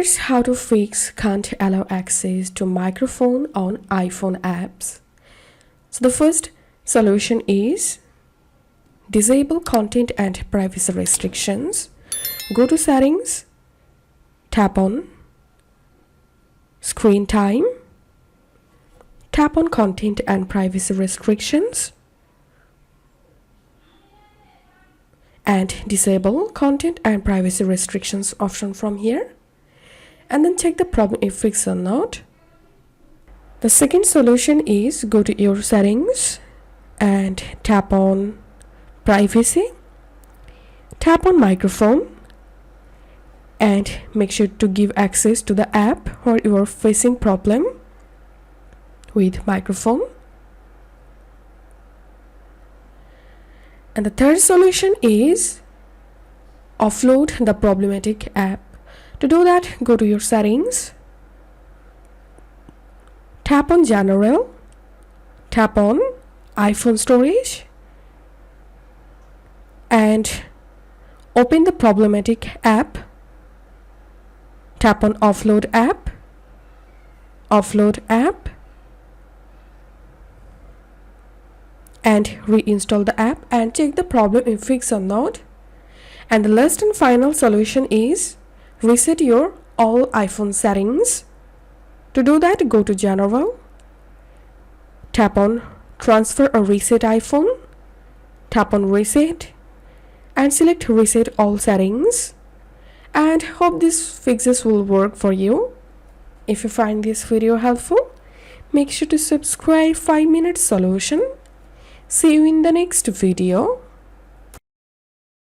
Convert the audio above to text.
Here's how to fix can't allow access to microphone on iPhone apps. So the first solution is disable content and privacy restrictions. Go to settings, tap on screen time, tap on content and privacy restrictions, and disable content and privacy restrictions option from here, and then check the problem if fixed or not. The second solution is go to your settings and tap on privacy, tap on microphone, and make sure to give access to the app where you are facing problem with microphone. And the third solution is offload the problematic app. To do that, go to your settings, tap on general, tap on iPhone storage, and open the problematic app. Tap on offload app, and reinstall the app and check the problem if fixed or not. And the last and final solution is reset your all iPhone settings. To do that, go to general, tap on transfer or reset iPhone, tap on reset, and select reset all settings. And hope these fixes will work for you. If you find this video helpful, make sure to subscribe 5 Minute Solution. See you in the next video.